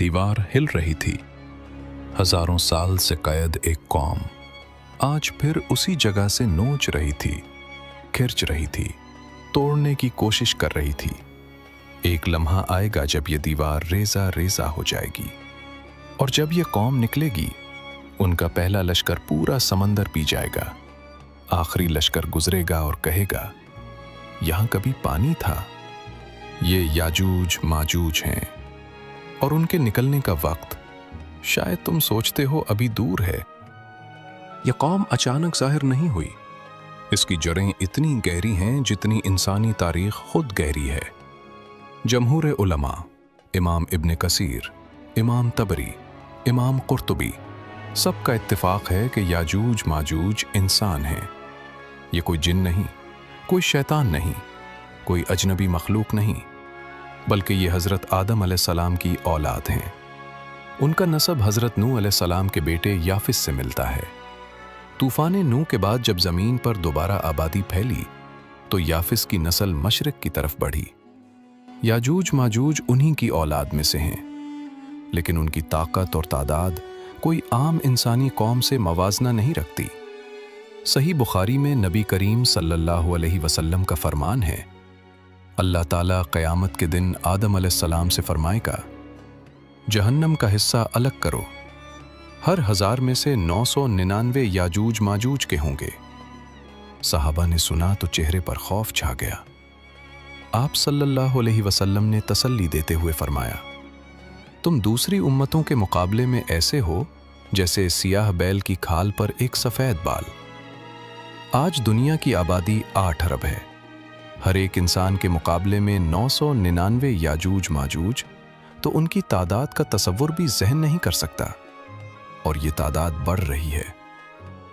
दीवार हिल रही थी। हजारों साल से कैद एक कौम आज फिर उसी जगह से नोच रही थी, खिंच रही थी, तोड़ने की कोशिश कर रही थी। एक लम्हा आएगा जब ये दीवार रेजा रेजा हो जाएगी, और जब ये कौम निकलेगी, उनका पहला लश्कर पूरा समंदर पी जाएगा। आखिरी लश्कर गुजरेगा और कहेगा, यहां कभी पानी था। ये याजूज माजूज हैं, और उनके निकलने का वक्त शायद तुम सोचते हो अभी दूर है। यह कौम अचानक जाहिर नहीं हुई। इसकी जड़ें इतनी गहरी हैं जितनी इंसानी तारीख खुद गहरी है। जमहूर उलमा, इमाम इब्न कसीर, इमाम तबरी, इमाम कुर्तुबी, सबका इत्तिफाक है कि याजूज माजूज इंसान हैं। ये कोई जिन नहीं, कोई शैतान नहीं, कोई अजनबी मखलूक नहीं, बल्कि ये हज़रत आदम अलैहिस्सलाम की औलाद हैं। उनका नसब हज़रत नूह अलैहिस्सलाम के बेटे याफिस से मिलता है। तूफ़ान नूह के बाद जब ज़मीन पर दोबारा आबादी फैली तो याफिस की नस्ल मशरिक़ की तरफ बढ़ी। याजूज माजूज उन्हीं की औलाद में से हैं, लेकिन उनकी ताकत और तादाद कोई आम इंसानी कौम से मवाजना नहीं रखती। सही बुखारी में नबी करीम सल्लल्लाहु अलैहि वसल्लम का फरमान है, अल्लाह ताला क़यामत के दिन आदम अलैहिस्सलाम से फरमाएगा, जहन्नम का हिस्सा अलग करो। हर 1000 में से 999 याजूज माजूज के होंगे। सहाबा ने सुना तो चेहरे पर खौफ छा गया। आप सल्लल्लाहु अलैहि वसल्लम ने तसल्ली देते हुए फरमाया, तुम दूसरी उम्मतों के मुकाबले में ऐसे हो जैसे सियाह बैल की खाल पर एक सफ़ेद बाल। आज दुनिया की आबादी 8 अरब है। हर एक इंसान के मुकाबले में 999 याजूज माजूज, तो उनकी तादाद का तसव्वुर भी ज़हन नहीं कर सकता। और ये तादाद बढ़ रही है,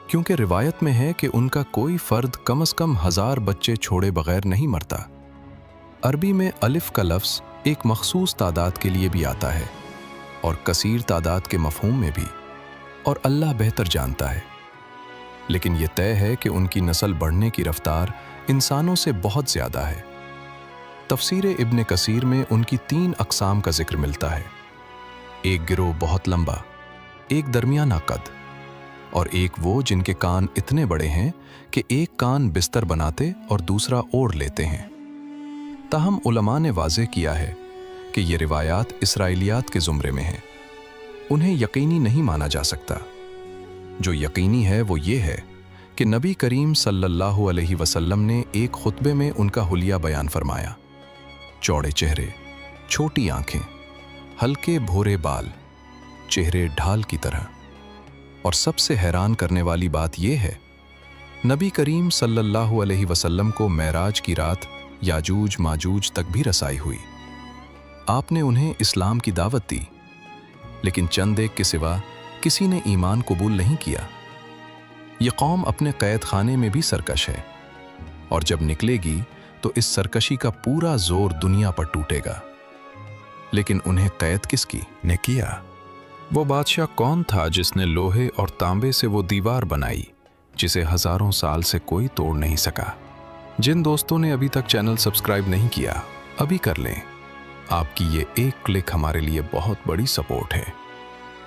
क्योंकि रिवायत में है कि उनका कोई फ़र्द कम से कम 1000 बच्चे छोड़े बगैर नहीं मरता। अरबी में अलिफ का लफ्ज़ एक मखसूस तादाद के लिए भी आता है, और कसीर तादाद के मफ़हूम में भी, और अल्लाह बेहतर जानता है। लेकिन यह तय है कि उनकी नस्ल बढ़ने की रफ्तार इंसानों से बहुत ज़्यादा है। तफसीर इब्न कसीर में उनकी 3 अक़साम का जिक्र मिलता है। एक गिरोह बहुत लंबा, एक दरमियाना कद, और एक वो जिनके कान इतने बड़े हैं कि एक कान बिस्तर बनाते और दूसरा ओढ़ लेते हैं। ताहम उलमा ने वाज़ेह किया है कि ये रिवायात इसराइलियात के ज़ुमरे में हैं। उन्हें यकीनी नहीं माना जा सकता। जो यकीनी है वो ये है कि नबी करीम सल्लल्लाहु अलैहि वसल्लम ने एक खुतबे में उनका हुलिया बयान फरमाया। चौड़े चेहरे, छोटी आंखें, हल्के भोरे बाल, चेहरे ढाल की तरह। और सबसे हैरान करने वाली बात यह है, नबी करीम सल्लल्लाहु अलैहि वसल्लम को मेराज की रात याजूज माजूज तक भी रसाई हुई। आपने उन्हें इस्लाम की दावत दी, लेकिन चंद एक के सिवा किसी ने ईमान कबूल नहीं किया। ये कौम अपने कैद खाने में भी सरकश है, और जब निकलेगी तो इस सरकशी का पूरा जोर दुनिया पर टूटेगा। लेकिन उन्हें कैद किसकी ने किया? वो बादशाह कौन था जिसने लोहे और तांबे से वो दीवार बनाई जिसे हजारों साल से कोई तोड़ नहीं सका? जिन दोस्तों ने अभी तक चैनल सब्सक्राइब नहीं किया, अभी कर लें। आपकी ये एक क्लिक हमारे लिए बहुत बड़ी सपोर्ट है।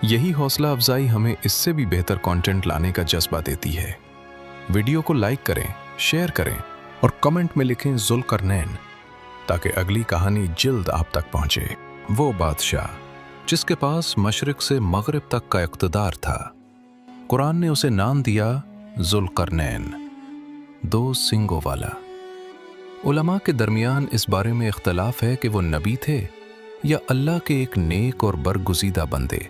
यही हौसला अफजाई हमें इससे भी बेहतर कंटेंट लाने का जज्बा देती है। वीडियो को लाइक करें, शेयर करें और कमेंट में लिखें ज़ुल्करनैन, ताकि अगली कहानी जल्द आप तक पहुंचे। वो बादशाह जिसके पास मशरिक से मगरिब तक का इक़्तिदार था, कुरान ने उसे नाम दिया ज़ुल्करनैन, 2 सींगों वाला। उलमा के दरमियान इस बारे में इख्तलाफ है कि वो नबी थे या अल्लाह के एक नेक और बरगुज़ीदा बंदे,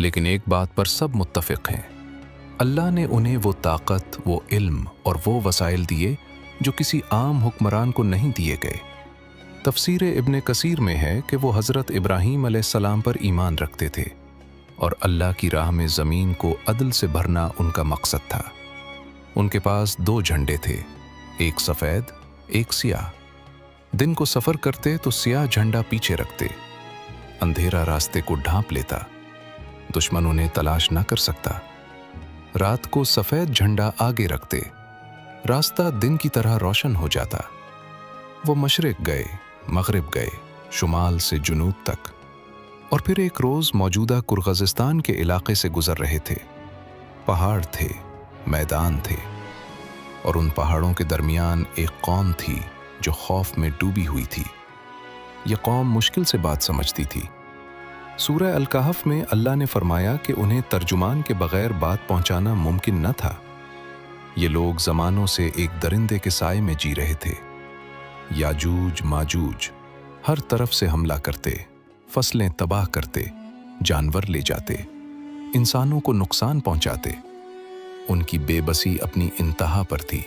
लेकिन एक बात पर सब मुत्तफ़िक़ हैं, अल्लाह ने उन्हें वो ताकत, वो इल्म और वो वसाइल दिए जो किसी आम हुक्मरान को नहीं दिए गए। तफसीर इब्न कसीर में है कि वो हज़रत इब्राहीम अलैहिस्सलाम पर ईमान रखते थे, और अल्लाह की राह में ज़मीन को अदल से भरना उनका मकसद था। उनके पास 2 झंडे थे, एक सफ़ेद, एक सियाह। दिन को सफ़र करते तो सियाह झंडा पीछे रखते, अंधेरा रास्ते को ढांप लेता, दुश्मन उन्हें तलाश न कर सकता। रात को सफ़ेद झंडा आगे रखते, रास्ता दिन की तरह रोशन हो जाता। वो मशरिक़ गए, मग़रिब गए, शुमाल से जुनूब तक, और फिर एक रोज़ मौजूदा कुर्ग़िज़स्तान के इलाके से गुज़र रहे थे। पहाड़ थे, मैदान थे, और उन पहाड़ों के दरमियान एक कौम थी जो खौफ में डूबी हुई थी। यह कौम मुश्किल से बात समझती थी। सूरह अल-कहफ़ में अल्लाह ने फरमाया कि उन्हें तर्जुमान के बगैर बात पहुंचाना मुमकिन न था। ये लोग ज़मानों से एक दरिंदे के साए में जी रहे थे। याजूज माजूज हर तरफ से हमला करते, फसलें तबाह करते, जानवर ले जाते, इंसानों को नुकसान पहुंचाते। उनकी बेबसी अपनी इंतहा पर थी।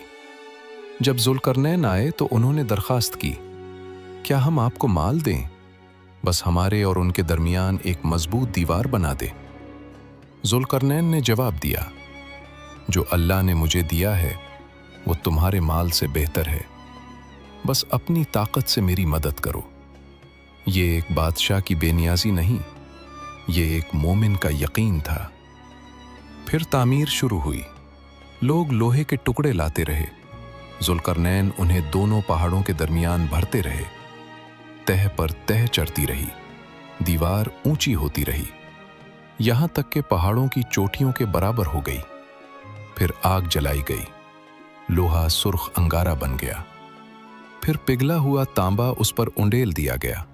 जब ज़ुल्करनैन आए तो उन्होंने दरख्वास्त की, क्या हम आपको माल दें, बस हमारे और उनके दरमियान एक मजबूत दीवार बना दे। ज़ुल्करनैन ने जवाब दिया, जो अल्लाह ने मुझे दिया है वो तुम्हारे माल से बेहतर है, बस अपनी ताकत से मेरी मदद करो। ये एक बादशाह की बेनियाजी नहीं, ये एक मोमिन का यकीन था। फिर तामीर शुरू हुई। लोग लोहे के टुकड़े लाते रहे। ज़ुल्करनैन उन्हें दोनों पहाड़ों के दरमियान भरते रहे। तह पर तह चढ़ती रही, दीवार ऊंची होती रही, यहां तक कि पहाड़ों की चोटियों के बराबर हो गई। फिर आग जलाई गई, लोहा सुर्ख अंगारा बन गया। फिर पिघला हुआ तांबा उस पर उंडेल दिया गया।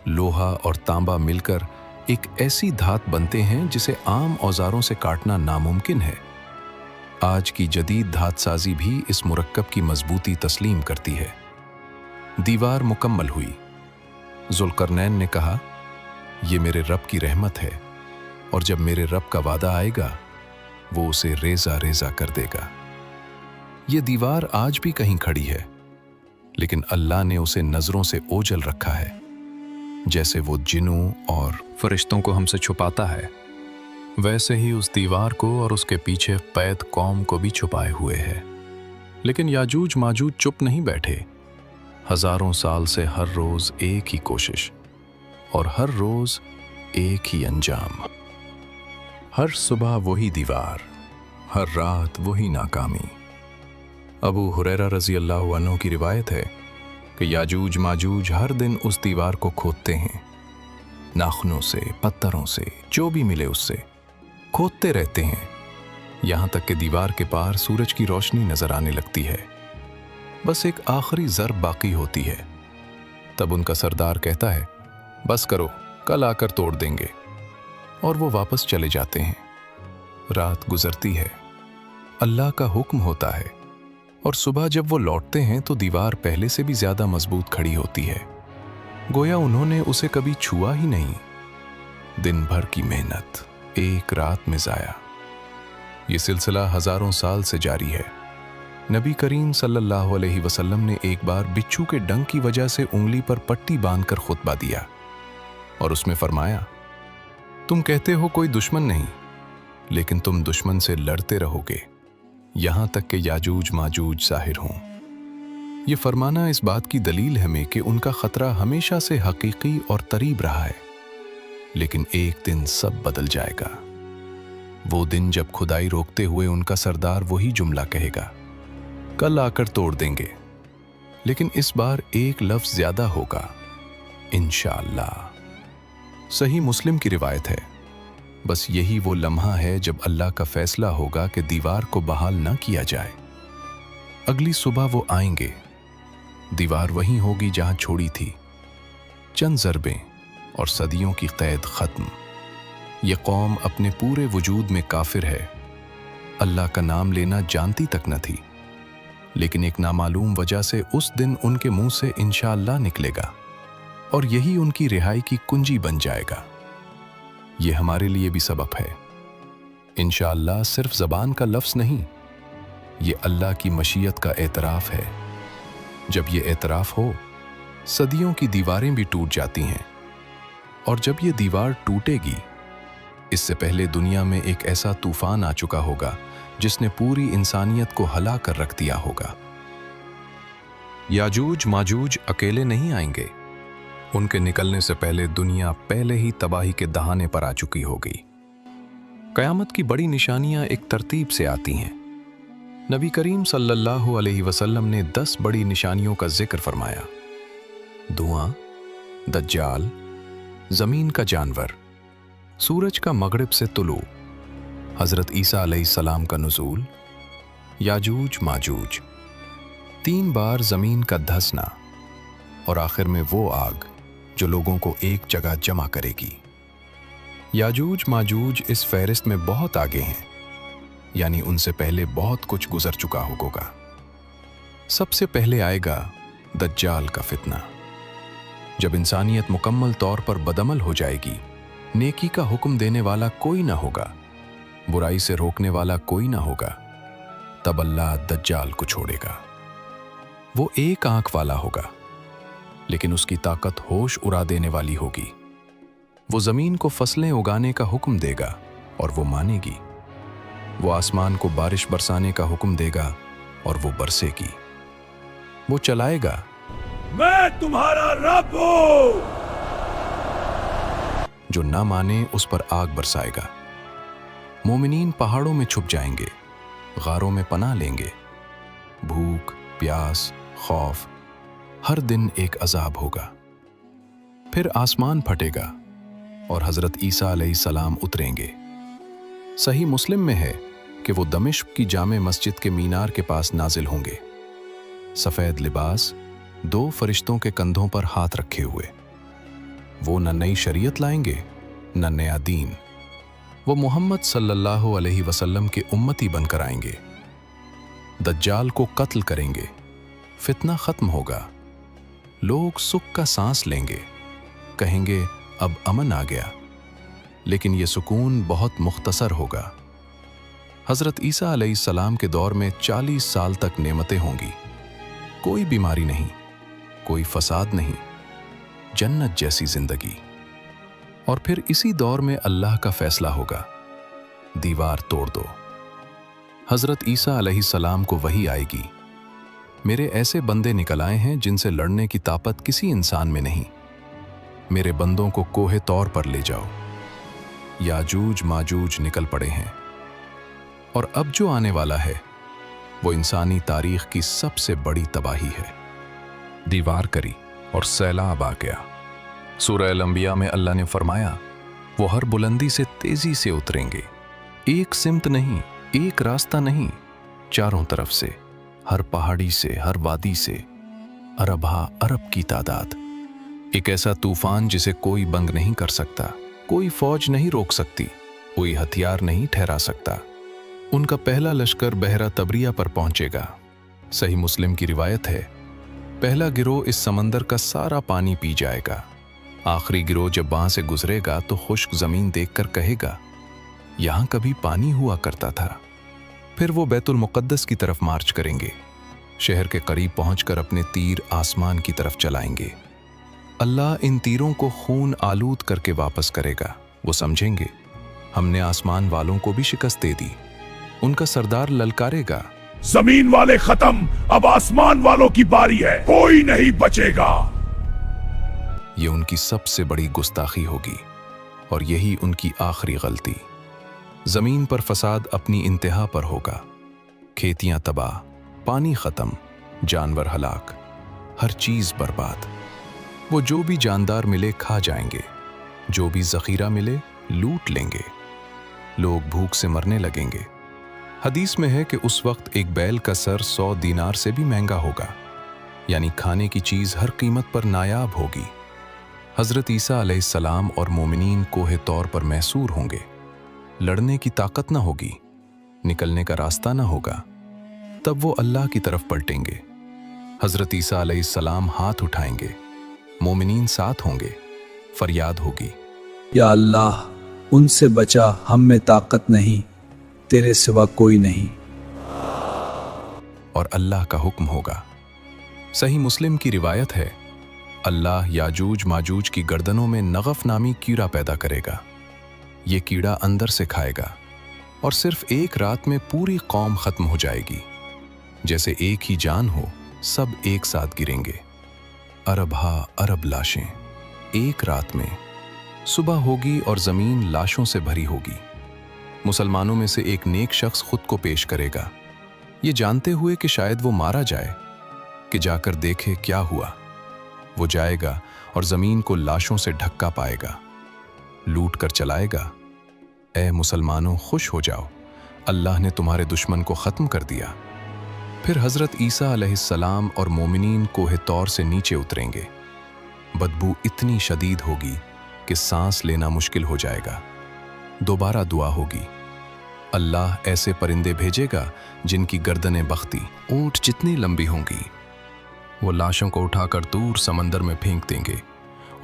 लोहा और तांबा मिलकर एक ऐसी धात बनते हैं जिसे आम औजारों से काटना नामुमकिन है। आज की जदीद धात साजी भी इस मुरक्कब की मजबूती तस्लीम करती है। दीवार मुकम्मल हुई। ज़ुल्करनैन ने कहा, यह मेरे रब की रहमत है, और जब मेरे रब का वादा आएगा वो उसे रेजा रेजा कर देगा। ये दीवार आज भी कहीं खड़ी है, लेकिन अल्लाह ने उसे नजरों से ओझल रखा है। जैसे वो जिन्नों और फरिश्तों को हमसे छुपाता है, वैसे ही उस दीवार को और उसके पीछे कैद कौम को भी छुपाए हुए है। लेकिन याजूज माजूज चुप नहीं बैठे। हजारों साल से हर रोज एक ही कोशिश, और हर रोज एक ही अंजाम। हर सुबह वही दीवार, हर रात वही नाकामी। अबू हुरैरा रज़ी अल्लाहु अन्हु की रिवायत है कि याजूज माजूज हर दिन उस दीवार को खोदते हैं। नाखूनों से, पत्थरों से, जो भी मिले उससे खोदते रहते हैं, यहां तक कि दीवार के पार सूरज की रोशनी नजर आने लगती है। बस एक आखिरी ज़रब बाकी होती है। तब उनका सरदार कहता है, बस करो, कल आकर तोड़ देंगे, और वो वापस चले जाते हैं। रात गुजरती है, अल्लाह का हुक्म होता है, और सुबह जब वो लौटते हैं तो दीवार पहले से भी ज्यादा मजबूत खड़ी होती है। गोया उन्होंने उसे कभी छुआ ही नहीं। दिन भर की मेहनत एक रात में जाया। ये सिलसिला हजारों साल से जारी है। नबी करीम सल्लल्लाहु अलैहि वसल्लम ने एक बार बिच्छू के डंक की वजह से उंगली पर पट्टी बांधकर खुतबा दिया, और उसमें फरमाया, तुम कहते हो कोई दुश्मन नहीं, लेकिन तुम दुश्मन से लड़ते रहोगे यहां तक कि याजूज माजूज ज़ाहिर हों। ये फरमाना इस बात की दलील है में कि उनका खतरा हमेशा से हकीकी और करीब रहा है। लेकिन एक दिन सब बदल जाएगा। वो दिन जब खुदाई रोकते हुए उनका सरदार वही जुमला कहेगा, कल आकर तोड़ देंगे, लेकिन इस बार एक लफ्ज ज्यादा होगा, इंशाअल्लाह। सही मुस्लिम की रिवायत है। बस यही वो लम्हा है जब अल्लाह का फैसला होगा कि दीवार को बहाल ना किया जाए। अगली सुबह वो आएंगे, दीवार वहीं होगी जहां छोड़ी थी। चंद ज़रबें और सदियों की कैद खत्म। ये कौम अपने पूरे वजूद में काफिर है, अल्लाह का नाम लेना जानती तक न थी, लेकिन एक नामालूम वजह से उस दिन उनके मुंह से इंशाअल्लाह निकलेगा, और यही उनकी रिहाई की कुंजी बन जाएगा। ये हमारे लिए भी सबक है। इंशाअल्लाह सिर्फ ज़बान का लफ्ज़ नहीं, ये अल्लाह की मशीयत का एतराफ़ है। जब ये एतराफ़ हो, सदियों की दीवारें भी टूट जाती हैं, और जब ये दीवार टूटेगी, इससे पहले दुनिया में एक ऐसा तूफान आ चुका होगा जिसने पूरी इंसानियत को हला कर रख दिया होगा। याजूज माजूज अकेले नहीं आएंगे। उनके निकलने से पहले दुनिया पहले ही तबाही के दहाने पर आ चुकी होगी। कयामत की बड़ी निशानियां एक तरतीब से आती हैं। नबी करीम सल्लल्लाहु अलैहि वसल्लम ने 10 बड़ी निशानियों का जिक्र फरमाया। धुआं, दज्जाल, जमीन का जानवर, सूरज का मगरिब से तुलू, हजरत ईसा अलैहिस्सलाम का नुज़ूल, याजूज माजूज, 3 बार जमीन का धंसना और आखिर में वो आग जो लोगों को एक जगह जमा करेगी। याजूज माजूज इस फहरिस्त में बहुत आगे हैं, यानी उनसे पहले बहुत कुछ गुजर चुका होगा। सबसे पहले आएगा दज्जाल का फितना। जब इंसानियत मुकम्मल तौर पर बदअमल हो जाएगी, नेकी का हुक्म देने वाला कोई ना होगा, बुराई से रोकने वाला कोई ना होगा, तब अल्लाह दज्जाल को छोड़ेगा। वो एक आंख वाला होगा, लेकिन उसकी ताकत होश उड़ा देने वाली होगी। वो जमीन को फसलें उगाने का हुक्म देगा और वो मानेगी। वो आसमान को बारिश बरसाने का हुक्म देगा और वो बरसेगी। वो चलाएगा, मैं तुम्हारा रब हूं। जो ना माने उस पर आग बरसाएगा। मोमिनीन पहाड़ों में छुप जाएंगे, गारों में पनाह लेंगे। भूख, प्यास, खौफ, हर दिन एक अजाब होगा। फिर आसमान फटेगा और हजरत ईसा अलैहिस्सलाम उतरेंगे। सही मुस्लिम में है कि वो दमिश्क की जामे मस्जिद के मीनार के पास नाजिल होंगे, सफेद लिबास, 2 फरिश्तों के कंधों पर हाथ रखे हुए। वो न नई शरीयत लाएंगे न नया दीन। वो मोहम्मद सल्लल्लाहु अलैहि वसल्लम के उम्मती बनकर आएंगे। दज्जाल को कत्ल करेंगे, फितना खत्म होगा, लोग सुख का सांस लेंगे, कहेंगे अब अमन आ गया। लेकिन ये सुकून बहुत मुख्तसर होगा। हजरत ईसा अलैहिस्सलाम के दौर में 40 साल तक नेमतें होंगी, कोई बीमारी नहीं, कोई फसाद नहीं, जन्नत जैसी जिंदगी। और फिर इसी दौर में अल्लाह का फैसला होगा, दीवार तोड़ दो। हजरत ईसा अलैहिस्सलाम को वही आएगी, मेरे ऐसे बंदे निकल आए हैं जिनसे लड़ने की ताकत किसी इंसान में नहीं, मेरे बंदों को कोहे तौर पर ले जाओ। याजूज माजूज निकल पड़े हैं। और अब जो आने वाला है वो इंसानी तारीख की सबसे बड़ी तबाही है। दीवार करी और सैलाब आ गया। सूरह अल-अंबिया में अल्लाह ने फरमाया, वो हर बुलंदी से तेजी से उतरेंगे, एक सिमत नहीं, एक रास्ता नहीं, चारों तरफ से, हर पहाड़ी से, हर वादी से, अरबा अरब की तादाद। एक ऐसा तूफान जिसे कोई बंद नहीं कर सकता, कोई फौज नहीं रोक सकती, कोई हथियार नहीं ठहरा सकता। उनका पहला लश्कर बहरा तबरिया पर पहुंचेगा। सही मुस्लिम की रिवायत है, पहला गिरोह इस समंदर का सारा पानी पी जाएगा। आखिरी गिरोह जब वहां से गुजरेगा तो खुश्क जमीन देखकर कहेगा, यहां कभी पानी हुआ करता था। फिर वो बैतुल मुक़द्दस की तरफ मार्च करेंगे। शहर के करीब पहुंचकर अपने तीर आसमान की तरफ चलाएंगे। अल्लाह इन तीरों को खून आलूद करके वापस करेगा। वो समझेंगे हमने आसमान वालों को भी शिकस्त दे दी। उनका सरदार ललकारेगा, जमीन वाले खत्म, अब आसमान वालों की बारी है, कोई नहीं बचेगा। ये उनकी सबसे बड़ी गुस्ताखी होगी और यही उनकी आखिरी गलती। जमीन पर फसाद अपनी इंतहा पर होगा, खेतियां तबाह, पानी खत्म, जानवर हलाक, हर चीज बर्बाद। वो जो भी जानदार मिले खा जाएंगे, जो भी जखीरा मिले लूट लेंगे। लोग भूख से मरने लगेंगे। हदीस में है कि उस वक्त एक बैल का सर 100 दीनार से भी महंगा होगा, यानी खाने की चीज हर कीमत पर नायाब होगी। हजरत ईसा अलैहिस्सलाम और मोमिनीन कोहे तौर पर मैसूर होंगे। लड़ने की ताकत ना होगी, निकलने का रास्ता ना होगा। तब वो अल्लाह की तरफ पलटेंगे। हजरत ईसा अलैहिस्सलाम हाथ उठाएंगे, मोमिनीन साथ होंगे। फरियाद होगी, या अल्लाह उनसे बचा, हम में ताकत नहीं, तेरे सिवा कोई नहीं। और अल्लाह का हुक्म होगा। सही मुस्लिम की रिवायत है, अल्लाह याजूज माजूज की गर्दनों में नगफ नामी कीड़ा पैदा करेगा। ये कीड़ा अंदर से खाएगा और सिर्फ एक रात में पूरी कौम खत्म हो जाएगी। जैसे एक ही जान हो, सब एक साथ गिरेंगे। अरब हा अरब लाशें एक रात में। सुबह होगी और जमीन लाशों से भरी होगी। मुसलमानों में से एक नेक शख्स खुद को पेश करेगा, ये जानते हुए कि शायद वो मारा जाए, कि जाकर देखे क्या हुआ। वो जाएगा और ज़मीन को लाशों से ढका पाएगा, लूट कर चलाएगा। ए मुसलमानों, खुश हो जाओ, अल्लाह ने तुम्हारे दुश्मन को ख़त्म कर दिया। फिर हज़रत ईसा अलैहिस्सलाम और मोमिनीन कोहे तौर से नीचे उतरेंगे। बदबू इतनी शदीद होगी कि सांस लेना मुश्किल हो जाएगा। दोबारा दुआ होगी, अल्लाह ऐसे परिंदे भेजेगा जिनकी गर्दनें बख्ती ऊंट जितनी लंबी होंगी। वो लाशों को उठाकर दूर समंदर में फेंक देंगे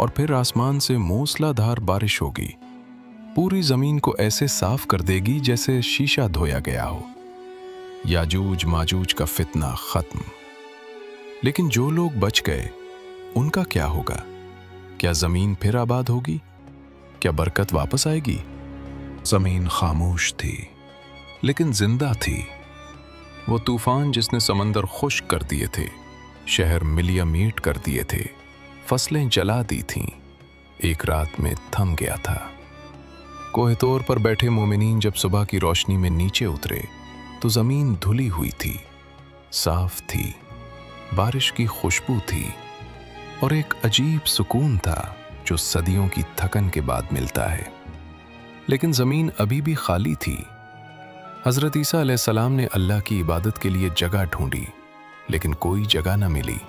और फिर आसमान से मूसलाधार बारिश होगी, पूरी ज़मीन को ऐसे साफ कर देगी जैसे शीशा धोया गया हो। याजूज माजूज का फितना ख़त्म। लेकिन जो लोग बच गए उनका क्या होगा? क्या ज़मीन फिर आबाद होगी? क्या बरकत वापस आएगी? ज़मीन खामोश थी लेकिन जिंदा थी। वो तूफान जिसने समंदर खुश्क कर दिए थे, शहर मिलिया मीट कर दिए थे, फसलें जला दी थीं, एक रात में थम गया था। कोहे तौर पर बैठे मोमिनीन जब सुबह की रोशनी में नीचे उतरे तो ज़मीन धुली हुई थी, साफ थी, बारिश की खुशबू थी और एक अजीब सुकून था जो सदियों की थकन के बाद मिलता है। लेकिन ज़मीन अभी भी खाली थी। हज़रत ईसा अलैहिस्सलाम ने अल्लाह की इबादत के लिए जगह ढूंढी लेकिन कोई जगह न मिली।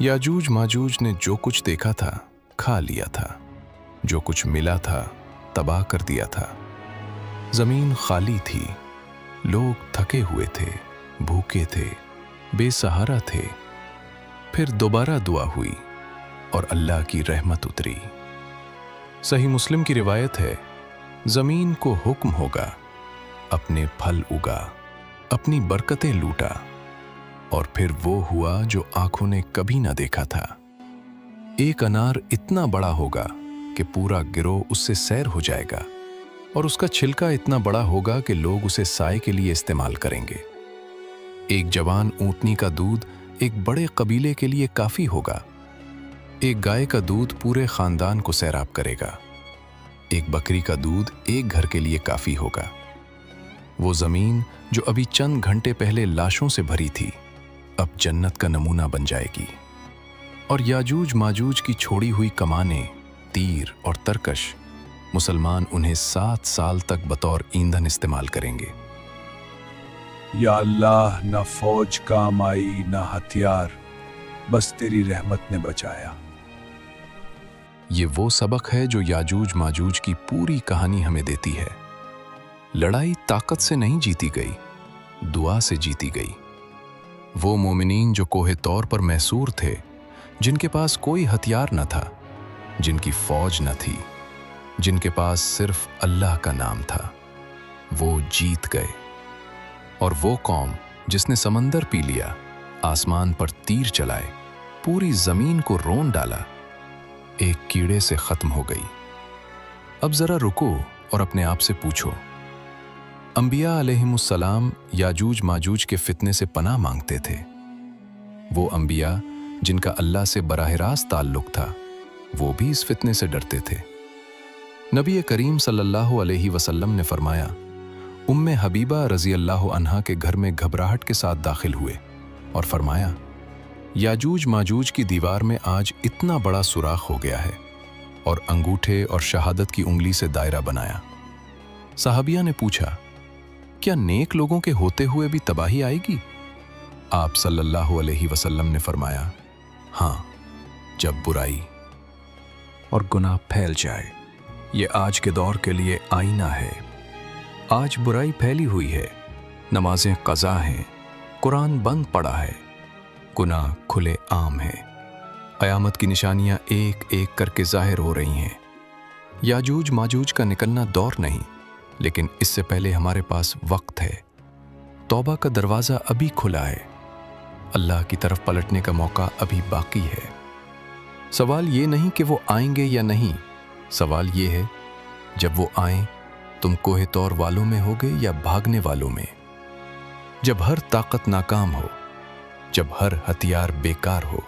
याजूज माजूज ने जो कुछ देखा था खा लिया था, जो कुछ मिला था तबाह कर दिया था। ज़मीन खाली थी, लोग थके हुए थे, भूखे थे, बेसहारा थे। फिर दोबारा दुआ हुई और अल्लाह की रहमत उतरी। सही मुस्लिम की रिवायत है, ज़मीन को हुक्म होगा, अपने फल उगा, अपनी बरकतें लूटा, और फिर वो हुआ जो आंखों ने कभी ना देखा था। एक अनार इतना बड़ा होगा कि पूरा गिरोह उससे सैर हो जाएगा और उसका छिलका इतना बड़ा होगा कि लोग उसे साए के लिए इस्तेमाल करेंगे। एक जवान ऊंटनी का दूध एक बड़े कबीले के लिए काफ़ी होगा। एक गाय का दूध पूरे ख़ानदान को सैराब करेगा। एक बकरी का दूध एक घर के लिए काफ़ी होगा। वो ज़मीन जो अभी चंद घंटे पहले लाशों से भरी थी, अब जन्नत का नमूना बन जाएगी। और याजूज माजूज की छोड़ी हुई कमानें, तीर और तरकश, मुसलमान उन्हें 7 साल तक बतौर ईंधन इस्तेमाल करेंगे। या अल्लाह, न फौज काम आई न हथियार, बस तेरी रहमत ने बचाया। ये वो सबक है जो याजूज माजूज की पूरी कहानी हमें देती है। लड़ाई ताकत से नहीं जीती गई, दुआ से जीती गई। वो मोमिनीन जो कोहे तौर पर मैसूर थे, जिनके पास कोई हथियार न था, जिनकी फौज न थी, जिनके पास सिर्फ अल्लाह का नाम था, वो जीत गए। और वो कौम जिसने समंदर पी लिया, आसमान पर तीर चलाए, पूरी जमीन को रोन डाला, एक कीड़े से खत्म हो गई। अब जरा रुको और अपने आप से पूछो, अंबिया अलैहिमुस्सलाम याजूज माजूज के फितने से पनाह मांगते थे। वो अंबिया जिनका अल्लाह से बराह रास्त ताल्लुक था, वो भी इस फितने से डरते थे। नबी करीम सल्लल्लाहु अलैहि वसल्लम ने फरमाया, उम्मे हबीबा रज़ी अल्लाह अन्हा के घर में घबराहट के साथ दाखिल हुए और फरमाया, याजूज माजूज की दीवार में आज इतना बड़ा सुराख हो गया है, और अंगूठे और शहादत की उंगली से दायरा बनाया। साहबिया ने पूछा, क्या नेक लोगों के होते हुए भी तबाही आएगी? आप सल्लल्लाहु अलैहि वसल्लम ने फरमाया, हाँ, जब बुराई और गुनाह फैल जाए। ये आज के दौर के लिए आईना है। आज बुराई फैली हुई है, नमाजें क़ज़ा हैं, कुरान बंद पड़ा है, गुनाह खुले आम हैं। क़यामत की निशानियां एक एक करके ज़ाहिर हो रही हैं। याजूज माजूज का निकलना दौर नहीं, लेकिन इससे पहले हमारे पास वक्त है। तौबा का दरवाज़ा अभी खुला है, अल्लाह की तरफ पलटने का मौका अभी बाकी है। सवाल ये नहीं कि वो आएंगे या नहीं, सवाल ये है, जब वो आएं तुम कोहे तौर वालों में होगे या भागने वालों में? जब हर ताकत नाकाम हो, जब हर हथियार बेकार हो,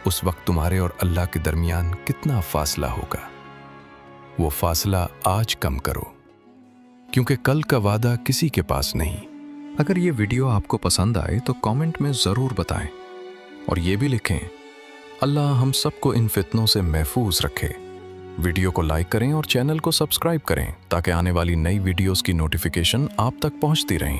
उस वक्त तुम्हारे और अल्लाह के दरमियान कितना फासला होगा? वो फासला आज कम करो, क्योंकि कल का वादा किसी के पास नहीं। अगर ये वीडियो आपको पसंद आए तो कमेंट में ज़रूर बताएं और ये भी लिखें, अल्लाह हम सबको इन फितनों से महफूज रखे। वीडियो को लाइक करें और चैनल को सब्सक्राइब करें ताकि आने वाली नई वीडियोस की नोटिफिकेशन आप तक पहुंचती रहें।